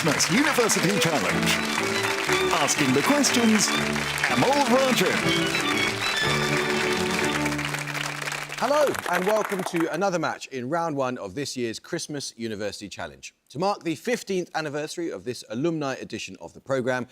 Christmas University Challenge. Asking the questions, Kamal Rajan. Hello and welcome to another match in round one of this year's Christmas University Challenge. To mark the 15th anniversary of this alumni edition of the programme,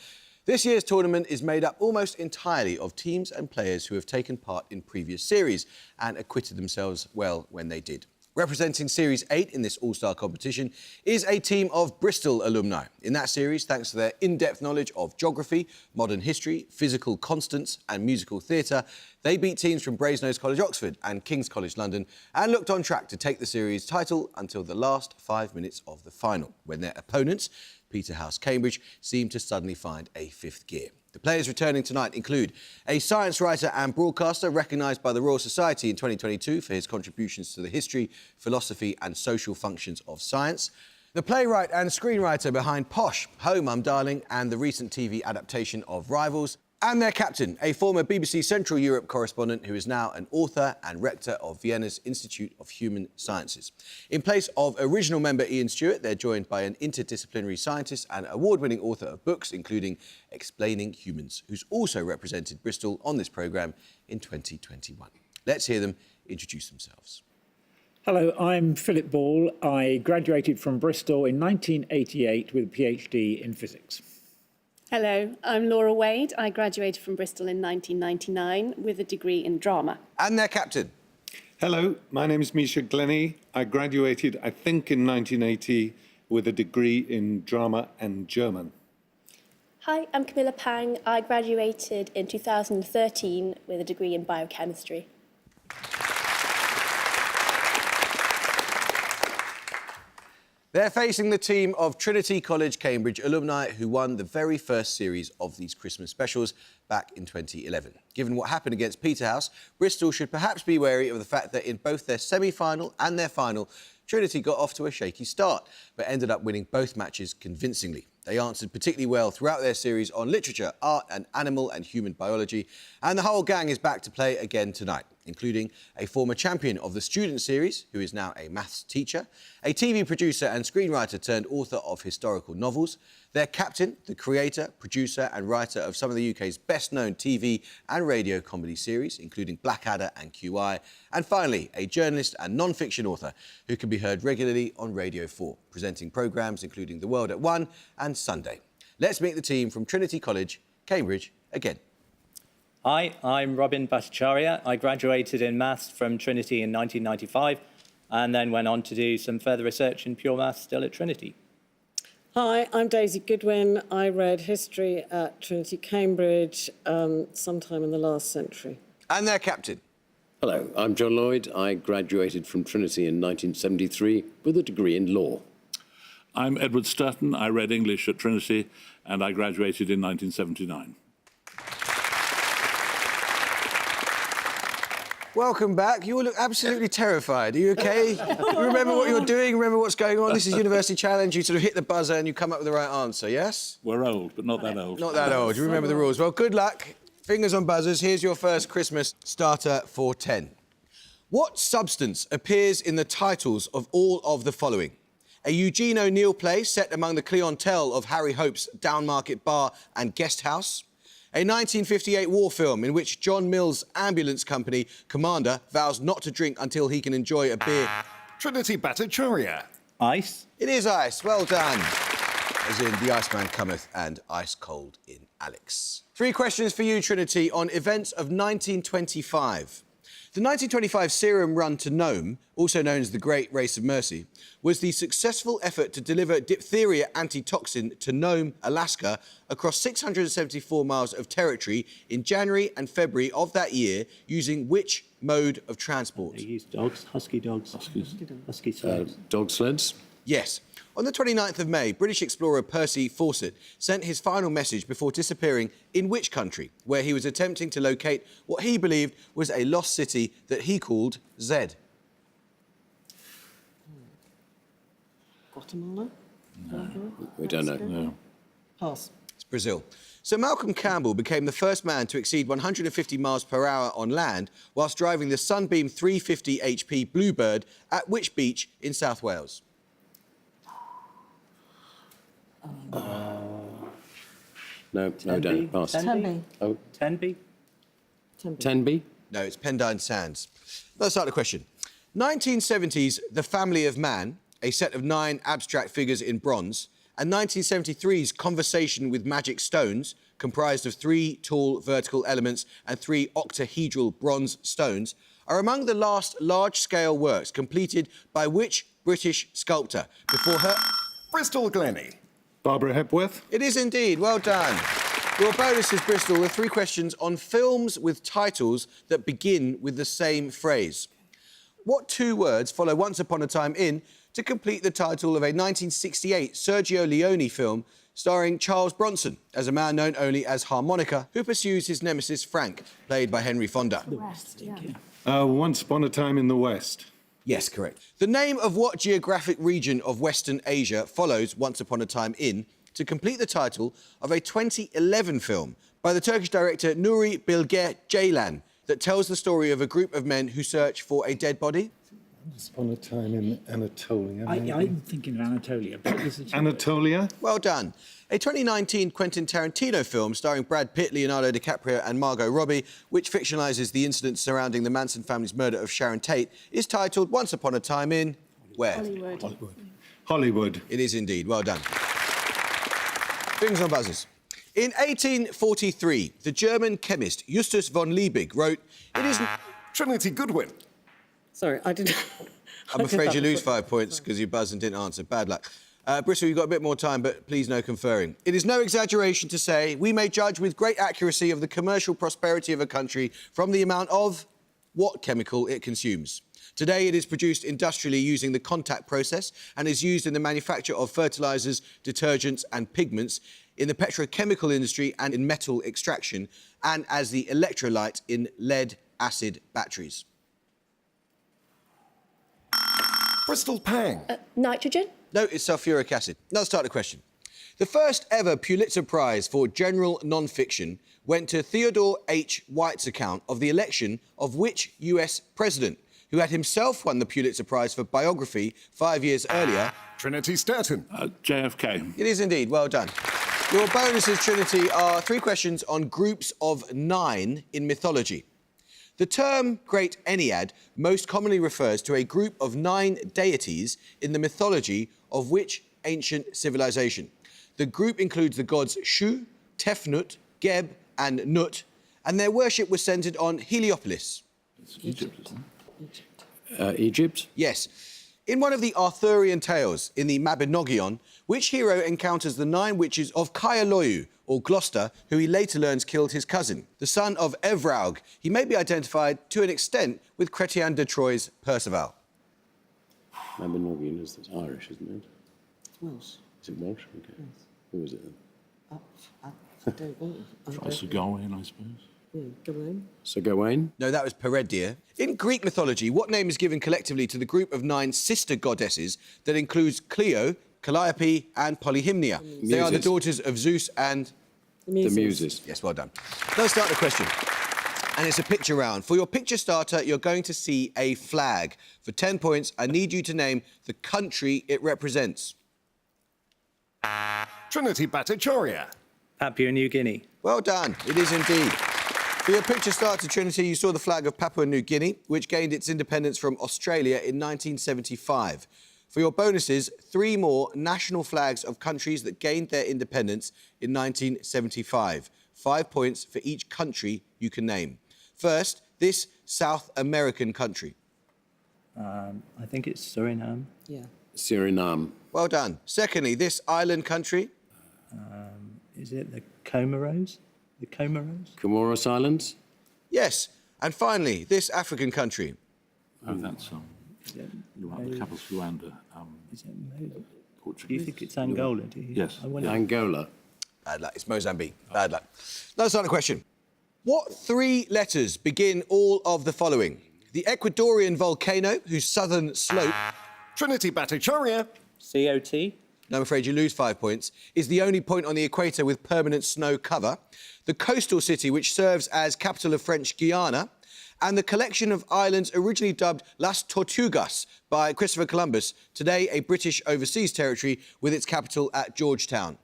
this year's tournament is made up almost entirely of teams and players who have taken part in previous series and acquitted themselves well when they did. Representing Series 8 in this all-star competition is a team of Bristol alumni. In that series, thanks to their in-depth knowledge of geography, modern history, physical constants and musical theatre, they beat teams from Brasenose College, Oxford and King's College, London, and looked on track to take the series title until the last 5 minutes of the final, when their opponents, Peterhouse, Cambridge, seemed to suddenly find a fifth gear. The players returning tonight include a science writer and broadcaster recognised by the Royal Society in 2022 for his contributions to the history, philosophy and social functions of science. The playwright and screenwriter behind Posh, Home, I'm Darling and the recent TV adaptation of Rivals. And their captain, a former BBC Central Europe correspondent who is now an author and rector of Vienna's Institute of Human Sciences. In place of original member Ian Stewart, they're joined by an interdisciplinary scientist and award-winning author of books, including Explaining Humans, who's also represented Bristol on this programme in 2021. Let's hear them introduce themselves. Hello, I'm Philip Ball. I graduated from Bristol in 1988 with a PhD in physics. Hello, I'm Laura Wade. I graduated from Bristol in 1999 with a degree in drama. And their captain. Hello, my name is Misha Glennie. I graduated, I think, in 1980 with a degree in drama and German. Hi, I'm Camilla Pang. I graduated in 2013 with a degree in biochemistry. They're facing the team of Trinity College, Cambridge alumni who won the very first series of these Christmas specials back in 2011. Given what happened against Peterhouse, Bristol should perhaps be wary of the fact that in both their semi-final and their final, Trinity got off to a shaky start, but ended up winning both matches convincingly. They answered particularly well throughout their series on literature, art and animal and human biology, and the whole gang is back to play again tonight, including a former champion of the student series, who is now a maths teacher, a TV producer and screenwriter turned author of historical novels, their captain, the creator, producer and writer of some of the UK's best-known TV and radio comedy series, including Blackadder and QI, and finally, a journalist and non-fiction author who can be heard regularly on Radio 4, presenting programmes including The World at 1 and Sunday. Let's meet the team from Trinity College, Cambridge, again. Hi, I'm Robin Bhattacharya. I graduated in maths from Trinity in 1995 and then went on to do some further research in pure maths still at Trinity. Hi, I'm Daisy Goodwin. I read history at Trinity, Cambridge, sometime in the last century. And their captain. Hello, I'm John Lloyd. I graduated from Trinity in 1973 with a degree in law. I'm Edward Sturton. I read English at Trinity and I graduated in 1979. Welcome back. You all look absolutely terrified. Are you OK? You remember what you're doing? Remember what's going on? This is University Challenge. You sort of hit the buzzer and you come up with the right answer, yes? We're old, but not that old. Not that old. You remember the rules. Well, good luck. Fingers on buzzers. Here's your first Christmas starter for 10. What substance appears in the titles of all of the following? A Eugene O'Neill play set among the clientele of Harry Hope's Downmarket Bar and Guest House. A 1958 war film in which John Mills' ambulance company commander vows not to drink until he can enjoy a beer. Trinity Bhattacharya. Ice? It is ice. Well done. As in The Iceman Cometh and Ice Cold in Alex. 3 questions for you, Trinity, on events of 1925. The 1925 serum run to Nome, also known as the Great Race of Mercy, was the successful effort to deliver diphtheria antitoxin to Nome, Alaska, across 674 miles of territory in January and February of that year, using which mode of transport? They used dogs, husky dogs. Husky sleds. Dog sleds? Yes. On the 29th of May, British explorer Percy Fawcett sent his final message before disappearing in which country, where he was attempting to locate what he believed was a lost city that he called Z. Guatemala? No, we don't know. No. Pass. It's Brazil. Sir Malcolm Campbell became the first man to exceed 150 miles per hour on land whilst driving the Sunbeam 350 HP Bluebird at which beach in South Wales? No, Dan, pass. Tenby? Oh, Tenby? Tenby? No, it's Pendine Sands. Let's start the question. 1970's The Family of Man, a set of 9 abstract figures in bronze, and 1973's Conversation with Magic Stones, comprised of 3 tall vertical elements and 3 octahedral bronze stones, are among the last large-scale works completed by which British sculptor before her... Bristol Glennie. Barbara Hepworth. It is indeed. Well done. Your bonus is Bristol with 3 questions on films with titles that begin with the same phrase. What 2 words follow Once Upon a Time in to complete the title of a 1968 Sergio Leone film starring Charles Bronson as a man known only as Harmonica who pursues his nemesis Frank, played by Henry Fonda? Once Upon a Time in the West. Yes, correct. The name of what geographic region of Western Asia follows Once Upon a Time in to complete the title of a 2011 film by the Turkish director Nuri Bilge Ceylan that tells the story of a group of men who search for a dead body? Once Upon a Time in Anatolia. I'm thinking of Anatolia. But this is Anatolia? Well done. A 2019 Quentin Tarantino film starring Brad Pitt, Leonardo DiCaprio and Margot Robbie, which fictionalises the incidents surrounding the Manson family's murder of Sharon Tate, is titled Once Upon a Time in... where? Hollywood. It is indeed. Well done. Fingers on buzzers. In 1843, the German chemist Justus von Liebig wrote, "It is..." Trinity Goodwin. Sorry, I didn't... I'm afraid you lose 5 points because you buzzed and didn't answer. Bad luck. Bristol, you've got a bit more time, but please no conferring. It is no exaggeration to say we may judge with great accuracy of the commercial prosperity of a country from the amount of what chemical it consumes. Today, it is produced industrially using the contact process and is used in the manufacture of fertilisers, detergents and pigments, in the petrochemical industry and in metal extraction, and as the electrolyte in lead-acid batteries. Bristol Pang. Nitrogen? No, it's sulfuric acid. Now let's start the question. The first ever Pulitzer Prize for general non-fiction went to Theodore H. White's account of the election of which US president, who had himself won the Pulitzer Prize for biography 5 years earlier? Trinity Sturton. JFK. It is indeed. Well done. Your bonuses, Trinity, are 3 questions on groups of 9 in mythology. The term Great Ennead most commonly refers to a group of 9 deities in the mythology of which ancient civilization? The group includes the gods Shu, Tefnut, Geb and Nut, and their worship was centred on Heliopolis. Egypt, isn't it? Egypt? Yes. In one of the Arthurian tales, in the Mabinogion, which hero encounters the 9 witches of Caerloeu, or Gloucester, who he later learns killed his cousin, the son of Evraug? He may be identified, to an extent, with Chrétien de Troyes' Perceval. Mabinogion is Irish, isn't it? It's Welsh. Is it Welsh? Okay. Yes. Who is it then? I don't know. Tries to go in, I suppose. Yeah, go on. Sir Gawain? No, that was Peredur. In Greek mythology, what name is given collectively to the group of 9 sister goddesses that includes Clio, Calliope and Polyhymnia? They are the daughters of Zeus and... The Muses. Yes, well done. Let's start the question. And it's a picture round. For your picture starter, you're going to see a flag. For 10 points, I need you to name the country it represents. Trinity Bhattacharya. Papua New Guinea. Well done. It is indeed. For your picture starter, Trinity, you saw the flag of Papua New Guinea, which gained its independence from Australia in 1975. For your bonuses, 3 more national flags of countries that gained their independence in 1975. 5 points for each country you can name. First, this South American country. I think it's Suriname. Yeah. Suriname. Well done. Secondly, this island country. Is it the Comoros? The Comoros? Comoros Islands? Yes. And finally, this African country. Oh, that's the capital's Luanda. Is it Mozambique? Portuguese. Do you think it's Angola? Do you? Yes. I wonder. Angola. Bad luck. It's Mozambique. Bad luck. Now let's start the question. What 3 letters begin all of the following? The Ecuadorian volcano, whose southern slope... Trinity Bhattacharya. COT? No, I'm afraid you lose 5 points, is the only point on the equator with permanent snow cover. The coastal city, which serves as capital of French Guiana. and the collection of islands originally dubbed Las Tortugas by Christopher Columbus, today a British overseas territory with its capital at Georgetown?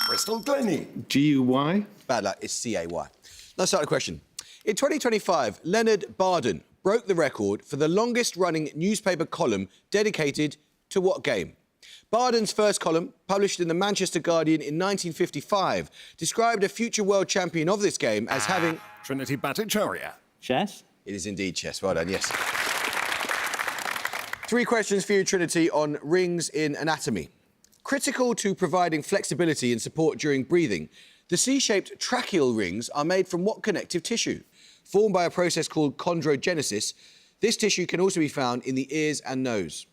Bristol Glennie. GUY. Bad luck, it's C-A-Y. Let's start the question. In 2025, Leonard Barden broke the record for the longest-running newspaper column dedicated to what game? Barden's first column, published in the Manchester Guardian in 1955, described a future world champion of this game as having... Trinity Bhattacharya. Chess? It is indeed chess. Well done, yes. 3 questions for you, Trinity, on rings in anatomy. Critical to providing flexibility and support during breathing, the C-shaped tracheal rings are made from what connective tissue? Formed by a process called chondrogenesis, this tissue can also be found in the ears and nose.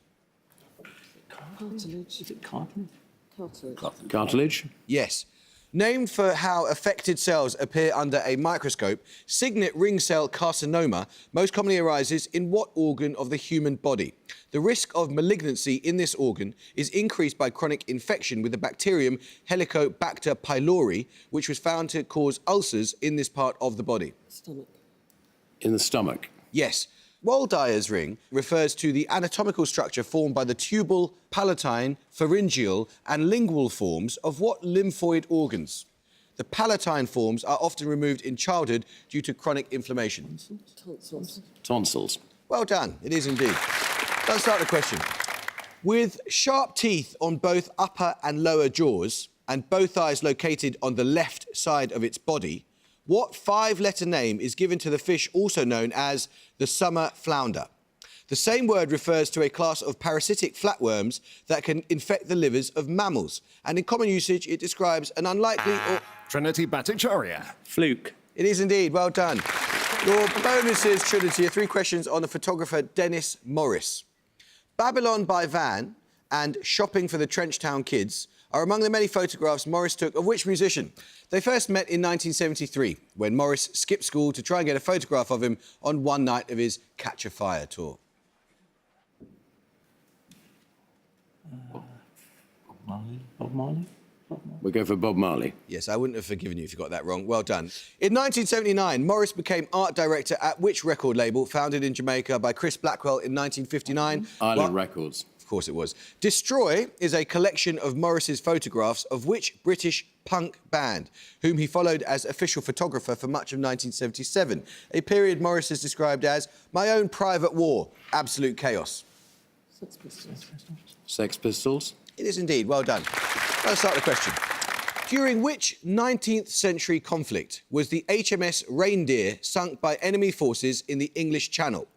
Cartilage. Is it cartilage? Cartilage. Cartilage. Yes. Named for how affected cells appear under a microscope, signet ring cell carcinoma most commonly arises in what organ of the human body? The risk of malignancy in this organ is increased by chronic infection with the bacterium Helicobacter pylori, which was found to cause ulcers in this part of the body. Stomach. In the stomach. Yes. Waldeier's ring refers to the anatomical structure formed by the tubal, palatine, pharyngeal and lingual forms of what lymphoid organs? The palatine forms are often removed in childhood due to chronic inflammation. Tonsils. Tonsils. Well done, it is indeed. Let's start the question. With sharp teeth on both upper and lower jaws and both eyes located on the left side of its body, what 5-letter name is given to the fish also known as the summer flounder? The same word refers to a class of parasitic flatworms that can infect the livers of mammals, and in common usage it describes an unlikely or... Trinity Bhattacharya. Fluke. It is indeed, well done. Your bonuses, Trinity, are 3 questions on the photographer Dennis Morris. Babylon by Van and Shopping for the Trenchtown Kids are among the many photographs Morris took of which musician? They first met in 1973, when Morris skipped school to try and get a photograph of him on one night of his Catch a Fire tour. Bob Marley? We'll go for Bob Marley. Yes, I wouldn't have forgiven you if you got that wrong. Well done. In 1979, Morris became art director at which record label, founded in Jamaica by Chris Blackwell in 1959? Island Records. Of course it was. Destroy is a collection of Morris's photographs of which British punk band, whom he followed as official photographer for much of 1977, a period Morris has described as my own private war, absolute chaos. Sex Pistols. Sex Pistols. It is indeed. Well done. Let's start the question. During which 19th century conflict was the HMS Reindeer sunk by enemy forces in the English Channel?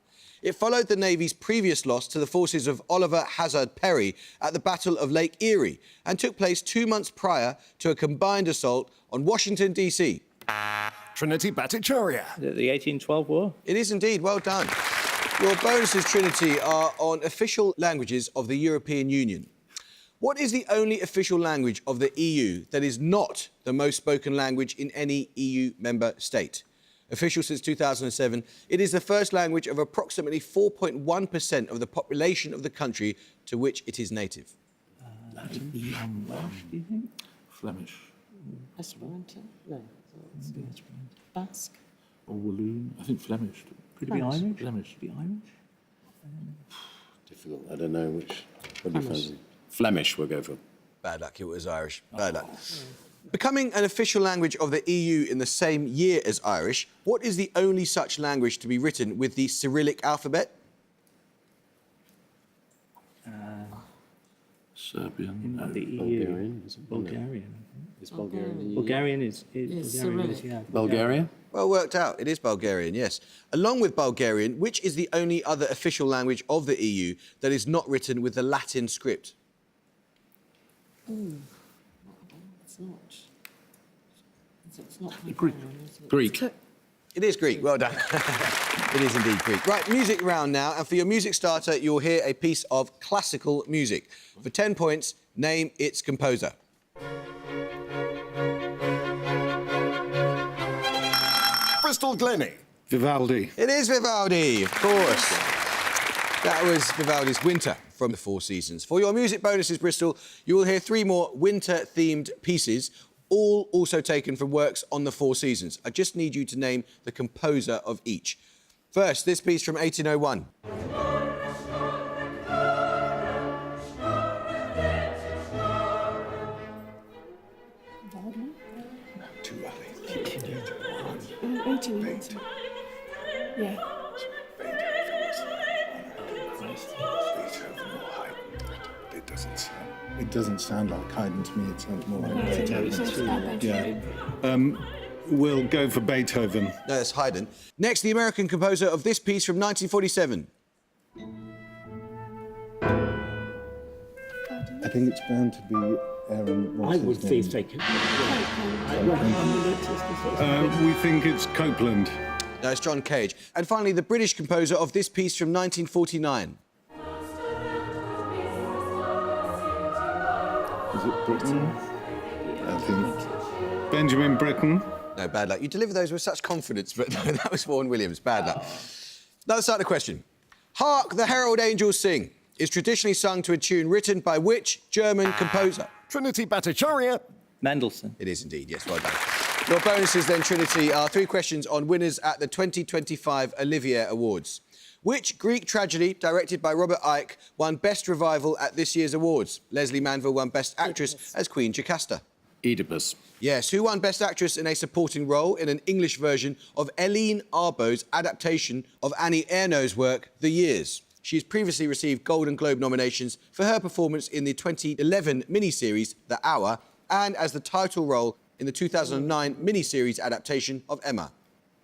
It followed the Navy's previous loss to the forces of Oliver Hazard Perry at the Battle of Lake Erie and took place 2 months prior to a combined assault on Washington, D.C. Trinity Bhattacharya. The 1812 War? It is indeed. Well done. Your bonuses, Trinity, are on official languages of the European Union. What is the only official language of the EU that is not the most spoken language in any EU member state? Official since 2007, it is the first language of approximately 4.1% of the population of the country to which it is native. Welsh, do you think? Flemish. Esperanto? No. Basque? Or Walloon. I think Flemish. Could it be Irish? Flemish. Could it be Irish? Difficult. I don't know which. What do you fancy? Flemish, we'll go for. Bad luck, it was Irish. Bad luck. Becoming an official language of the EU in the same year as Irish, what is the only such language to be written with the Cyrillic alphabet? Serbian. The EU. Bulgarian. Is it Bulgarian. Is Bulgarian the EU? Bulgarian is Bulgarian is, Cyrillic. yeah. Bulgaria? Well worked out. It is Bulgarian, yes. Along with Bulgarian, which is the only other official language of the EU that is not written with the Latin script? It's not. It's not Greek. Hungarian, is it? Greek. It is Greek. Well done. It is indeed Greek. Right, music round now. And for your music starter, you'll hear a piece of classical music. For 10 points, name its composer. Bristol Glennie. Vivaldi. It is Vivaldi, of course. That was Vivaldi's Winter from the Four Seasons. For your music bonuses, Bristol, you will hear 3 more winter-themed pieces. all also taken from works on the Four Seasons. I just need you to name the composer of each. First, this piece from 1801. Too early. Yeah. It doesn't sound like Haydn to me. It sounds more like Beethoven. Yeah. We'll go for Beethoven. No, that's Haydn. Next, the American composer of this piece from 1947. I think it's bound to be Aaron. I would see if they could. We think it's Copeland. No, it's John Cage. And finally, the British composer of this piece from 1949. Is it Britten? I think. Benjamin Britten. No, bad luck. You deliver those with such confidence, but no, that was Vaughan Williams. Bad luck. Let's start the question. Hark, the Herald Angels Sing is traditionally sung to a tune written by which German composer? Trinity Bhattacharya. Mendelssohn. It is indeed, yes, well done. Your bonuses then, Trinity, are 3 questions on winners at the 2025 Olivier Awards. Which Greek tragedy, directed by Robert Icke, won Best Revival at this year's awards? Leslie Manville won Best Actress as Queen Jocasta. Oedipus. Yes, who won Best Actress in a supporting role in an English version of Eileen Arbo's adaptation of Annie Ernaux's work, The Years? She's previously received Golden Globe nominations for her performance in the 2011 miniseries The Hour and as the title role in the 2009 miniseries adaptation of Emma.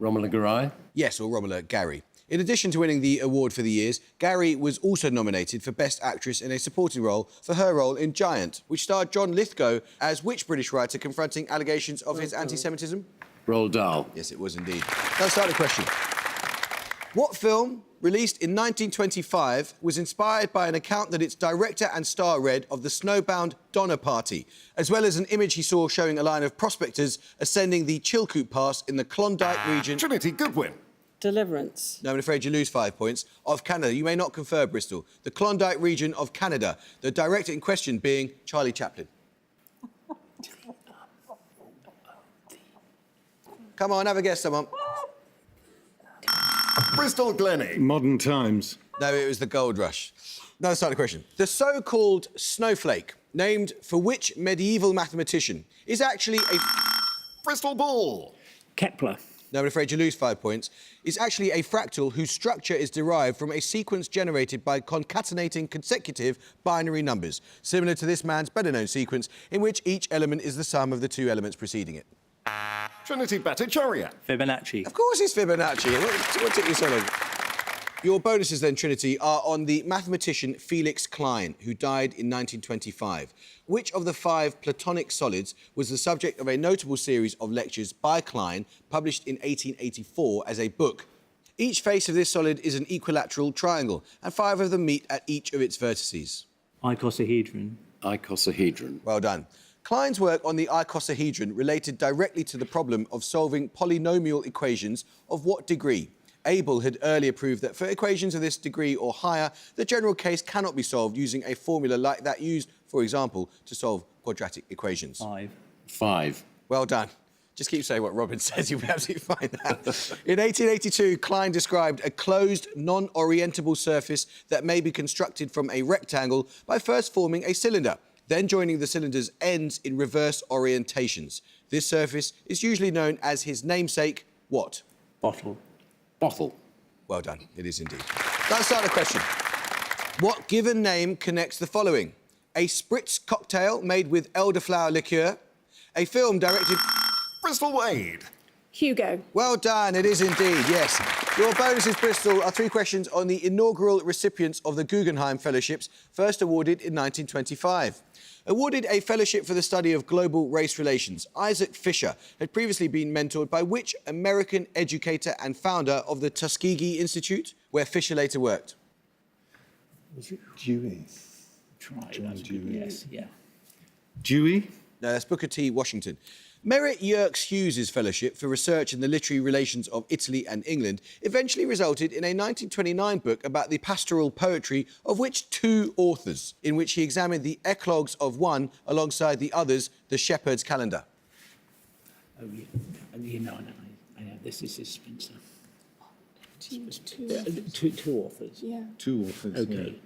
Romola Garai. Yes, or Romola Gary. In addition to winning the award for The Years, Gary was also nominated for Best Actress in a supporting role for her role in Giant, which starred John Lithgow as which British writer confronting allegations of his anti-Semitism? Roald Dahl. Yes, it was indeed. Let's start the question. What film, released in 1925, was inspired by an account that its director and star read of the snowbound Donner Party, as well as an image he saw showing a line of prospectors ascending the Chilkoot Pass in the Klondike region? Trinity Goodwin. Deliverance. No, I'm afraid you lose 5 points. Of Canada. You may not confer, Bristol. The Klondike region of Canada. The director in question being Charlie Chaplin. Come on, have a guess, someone. Bristol Glennie. Modern Times. No, it was the Gold Rush. Now, let's start the question. The so-called snowflake, named for which medieval mathematician, is actually a... Bristol Ball. Kepler. No, I'm afraid you lose 5 points. Is actually a fractal whose structure is derived from a sequence generated by concatenating consecutive binary numbers, similar to this man's better-known sequence, in which each element is the sum of the 2 elements preceding it. Trinity Bhattacharya. Fibonacci. Of course it's Fibonacci. What took you so long? Your bonuses then, Trinity, are on the mathematician Felix Klein, who died in 1925. Which of the 5 Platonic solids was the subject of a notable series of lectures by Klein, published in 1884 as a book? Each face of this solid is an equilateral triangle, and 5 of them meet at each of its vertices. Icosahedron. Icosahedron. Well done. Klein's work on the icosahedron related directly to the problem of solving polynomial equations of what degree? Abel had earlier proved that for equations of this degree or higher, the general case cannot be solved using a formula like that used, for example, to solve quadratic equations. 5. 5. Well done. Just keep saying what Robin says, you'll be absolutely fine now. In 1882, Klein described a closed, non-orientable surface that may be constructed from a rectangle by first forming a cylinder, then joining the cylinder's ends in reverse orientations. This surface is usually known as his namesake, what? Bottle. Bottle. Well done, it is indeed. Let's start the question. What given name connects the following? A spritz cocktail made with elderflower liqueur, a film directed... Bristol Wade. Hugo. Well done, it is indeed, yes. Your bonuses, Bristol, are 3 questions on the inaugural recipients of the Guggenheim Fellowships, first awarded in 1925. Awarded a fellowship for the study of global race relations, Isaac Fisher had previously been mentored by which American educator and founder of the Tuskegee Institute, where Fisher later worked? Dewey. John Dewey. Yes, yeah. Dewey. No, that's Booker T. Washington. Merritt Yerkes Hughes' fellowship for research in the literary relations of Italy and England eventually resulted in a 1929 book about the pastoral poetry of which 2 authors, in which he examined the eclogues of one alongside the others, the Shepherd's Calendar. Oh, yeah. You know, I know. This is Spencer. Two authors. Yeah. Two authors. Okay.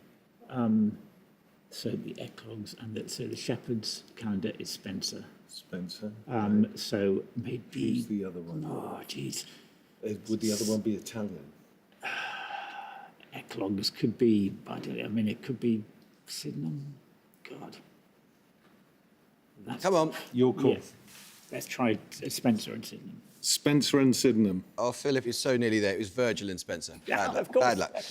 So the Eclogues and the Shepherd's Calendar is Spencer. Spencer. So maybe. Who's the other one? Oh, jeez. Would the other one be Italian? Eclogues could be. I don't know. I mean, it could be Sydenham. God. Come on. Your call. Yes. Let's try Spencer and Sydenham. Spencer and Sydenham. Oh, Philip is so nearly there. It was Virgil and Spencer. Yeah, Bad luck. of course. Bad luck.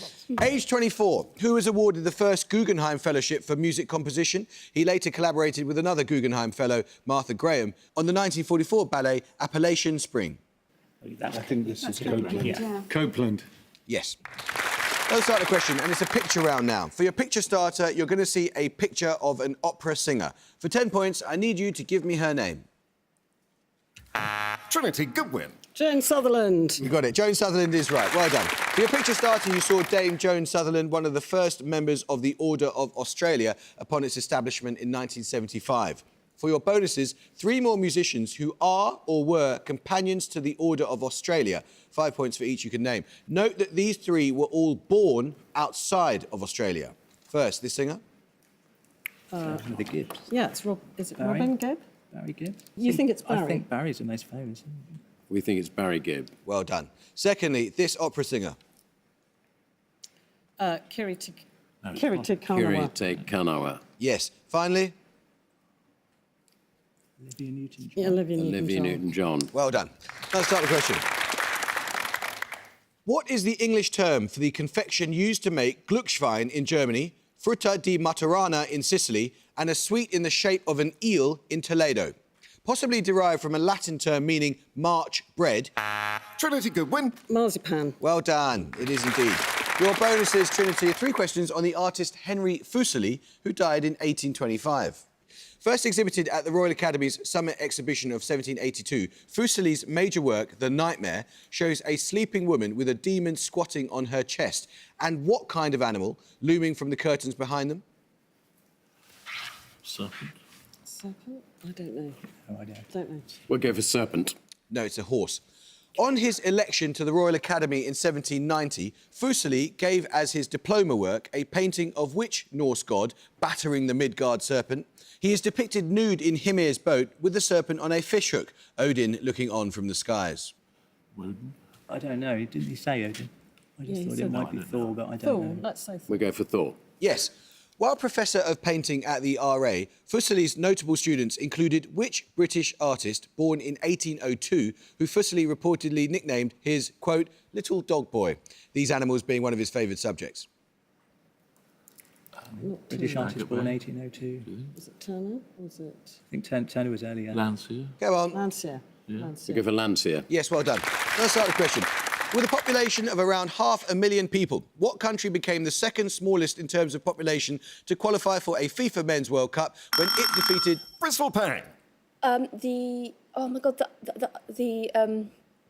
Age 24. Who was awarded the first Guggenheim Fellowship for Music Composition? He later collaborated with another Guggenheim Fellow, Martha Graham, on the 1944 ballet Appalachian Spring. I think this is Copeland. Yeah. Copeland. Yes. Let's start the question, and it's a picture round now. For your picture starter, you're going to see a picture of an opera singer. For 10 points, I need you to give me her name. Trinity, good win. Joan Sutherland. You got it. Joan Sutherland is right. Well done. For your picture starter, you saw Dame Joan Sutherland, one of the first members of the Order of Australia upon its establishment in 1975. For your bonuses, 3 more musicians who are or were companions to the Order of Australia. 5 points for each you can name. Note that these 3 were all born outside of Australia. First, this singer. The Gibbs. Yeah, is it Barry? Robin Gibb? Barry Gibb. You think it's Barry? I think Barry's the most famous. Isn't he? We think it's Barry Gibb. Well done. Secondly, this opera singer. Kiriti Kanawa. Kirite Kanawa. Yes. Finally, Olivia Newton-John. Yeah, Olivia Olivia Newton-John. Newton-John. well done. Let's start the question. What is the English term for the confection used to make Glückswein in Germany, Frutta di Maturana in Sicily, and a sweet in the shape of an eel in Toledo? Possibly derived from a Latin term meaning March bread. Trinity, good win. Marzipan. Well done. It is indeed. Your bonuses, Trinity, are 3 questions on the artist Henry Fuseli, who died in 1825. First exhibited at the Royal Academy's Summer Exhibition of 1782, Fuseli's major work, The Nightmare, shows a sleeping woman with a demon squatting on her chest. And what kind of animal looming from the curtains behind them? Serpent. Serpent? I don't know. No idea. Don't know. We'll go for serpent. No, it's a horse. On his election to the Royal Academy in 1790, Fuseli gave as his diploma work a painting of which Norse god battering the Midgard serpent? He is depicted nude in Hymir's boat with the serpent on a fishhook, Odin looking on from the skies. Woden. I don't know. Didn't he say Odin? I just Yeah, he thought said it might be that. Thor, but I don't Thor. know. Let's say Thor. We'll go for Thor. Yes. While Professor of Painting at the RA, Fuseli's notable students included which British artist, born in 1802, who Fuseli reportedly nicknamed his, quote, little dog boy, these animals being one of his favoured subjects? British artist born 1802. Was it Turner? Was it I think Turner was earlier. Landseer. Go on. Lancia? Yeah. We'll Lancia. go for Landseer. Yes, well done. Let's start the question. With a population of around 500,000 people, what country became the second smallest in terms of population to qualify for a FIFA Men's World Cup when it defeated... Bristol, Pang. Oh my God,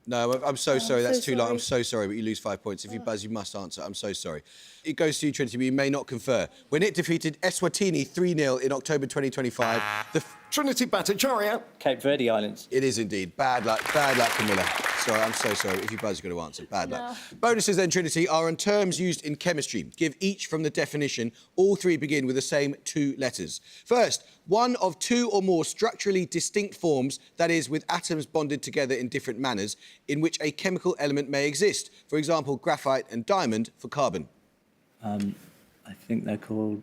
No, I'm so sorry, that's so too long. I'm sorry. so sorry, but you lose 5 points. If you buzz, you must answer. I'm so sorry. It goes to you, Trinity, but you may not confer. When it defeated Eswatini 3-0 in October 2025, Trinity, Bhattacharya. Cape Verde Islands. It is indeed. Bad luck, Camilla. Sorry, I'm so sorry. If you buzz, you've got to answer. Bad luck. Bonuses then, Trinity, are on terms used in chemistry. Give each from the definition. All 3 begin with the same 2 letters. First, one of 2 or more structurally distinct forms, that is, with atoms bonded together in different manners, in which a chemical element may exist. For example, graphite and diamond for carbon. I think they're called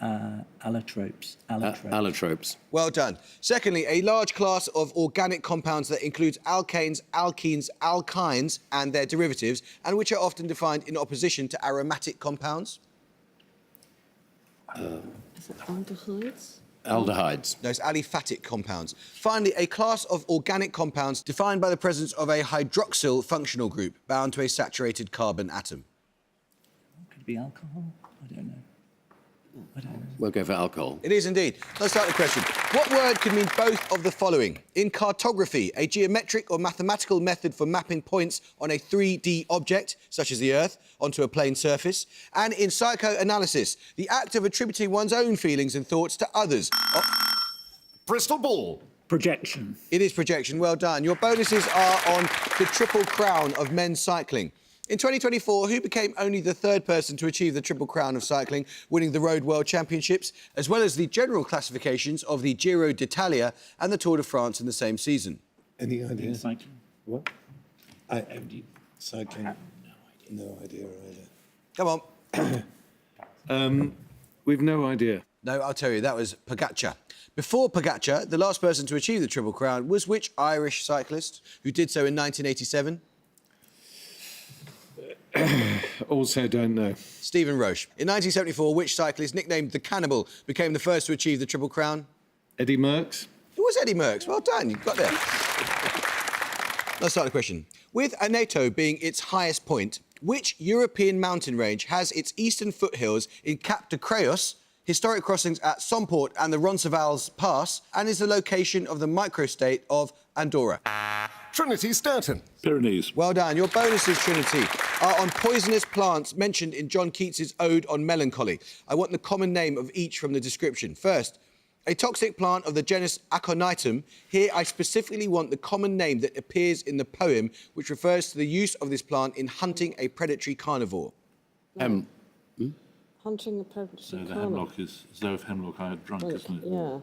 allotropes. Allotropes. Well done. Secondly, a large class of organic compounds that includes alkanes, alkenes, alkynes and their derivatives, and which are often defined in opposition to aromatic compounds. Is it aldehydes? Aldehydes. No, it's aliphatic compounds. Finally, a class of organic compounds defined by the presence of a hydroxyl functional group bound to a saturated carbon atom. Could be alcohol. I don't know. We'll go for alcohol. It is indeed. Let's start the question. What word could mean both of the following? In cartography, a geometric or mathematical method for mapping points on a 3D object, such as the Earth, onto a plane surface. And in psychoanalysis, the act of attributing one's own feelings and thoughts to others. Bristol Ball. Projection. It is projection. Well done. Your bonuses are on the Triple Crown of men's cycling. In 2024, who became only the third person to achieve the Triple Crown of cycling, winning the Road World Championships, as well as the general classifications of the Giro d'Italia and the Tour de France in the same season? Any idea? Cycling. What? Cycling. No idea either. Come on. We've no idea. No, I'll tell you, that was Pogacar. Before Pogacar, the last person to achieve the Triple Crown was which Irish cyclist who did so in 1987? Also don't know. Stephen Roche. In 1974, which cyclist, nicknamed the Cannibal, became the first to achieve the Triple Crown? Eddie Merckx? It was Eddie Merckx. Well done, you got there. Let's start the question. With Aneto being its highest point, which European mountain range has its eastern foothills in Cap de Creus, historic crossings at Somport and the Roncesvalles Pass, and is the location of the microstate of Andorra? Trinity Sturton. Pyrenees. Well done. Your bonuses, Trinity, are on poisonous plants mentioned in John Keats's Ode on Melancholy. I want the common name of each from the description. First, a toxic plant of the genus Aconitum. Here, I specifically want the common name that appears in the poem, which refers to the use of this plant in hunting a predatory carnivore. Hunting a predatory So the carnivore. hemlock is as though if hemlock I had drunk, isn't it? Yeah.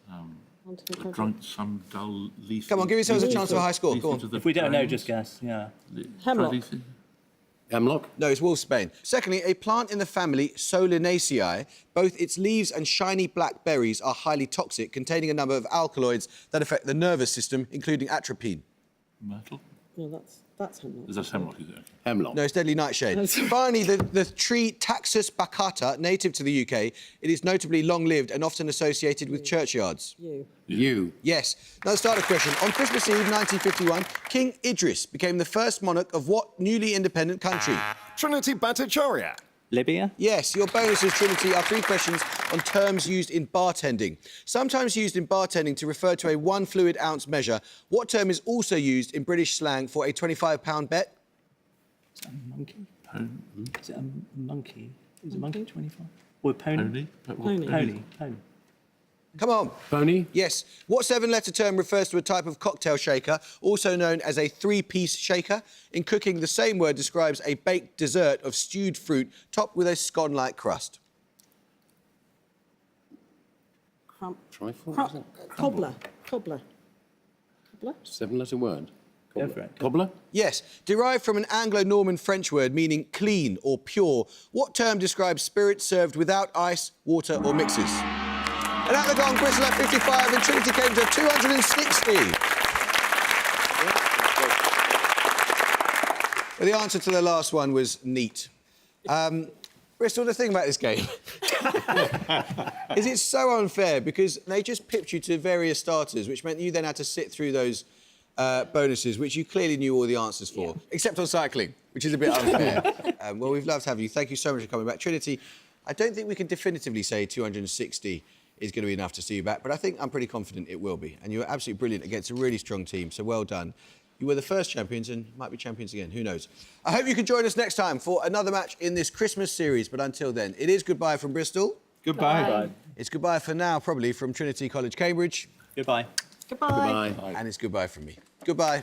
Hunting a predator. Drunk some dull leaf. Come on, give yourselves a chance for a high score. Go on. If we don't know, just guess. Yeah. Hemlock. Hemlock? No, it's wolfsbane. Secondly, a plant in the family Solanaceae. Both its leaves and shiny black berries are highly toxic, containing a number of alkaloids that affect the nervous system, including atropine. Myrtle? No, that's hemlock. Is that hemlock, is it? Hemlock. No, it's deadly nightshade. Finally, the tree Taxus baccata, native to the UK. It is notably long-lived and often associated with churchyards. You. Yes. Now, let's start a question. On Christmas Eve 1951, King Idris became the first monarch of what newly independent country? Trinity Bhattacharya. Libya? Yes, your bonuses, Trinity, are 3 questions on terms used in bartending. Sometimes used in bartending to refer to a 1 fluid ounce measure, what term is also used in British slang for a £25 bet? Is that a monkey? Is it a monkey? Is a monkey 25? Or a pony? Pony? Pony. Come on. Pony? Yes. What 7-letter term refers to a type of cocktail shaker, also known as a 3-piece shaker? In cooking, the same word describes a baked dessert of stewed fruit topped with a scone-like crust. Trifle? Cobbler. Cobbler. 7-letter word. Go for it. Cobbler? Yes. Derived from an Anglo-Norman French word meaning clean or pure, what term describes spirits served without ice, water or mixes? And at the gong, Bristol at 55 and Trinity came to 260. Well, the answer to the last one was neat. Bristol, the thing about this game is it's so unfair because they just pipped you to various starters, which meant you then had to sit through those bonuses, which you clearly knew all the answers for, except on cycling, which is a bit unfair. Well, we've loved to have you. Thank you so much for coming back. Trinity, I don't think we can definitively say 260 is going to be enough to see you back, but I think I'm pretty confident it will be. And you were absolutely brilliant against a really strong team, so well done. You were the first champions and might be champions again, who knows. I hope you can join us next time for another match in this Christmas series, but until then, it is goodbye from Bristol. Goodbye. Bye. It's goodbye for now, probably, from Trinity College, Cambridge. Goodbye. Goodbye. Goodbye. And it's goodbye from me. Goodbye.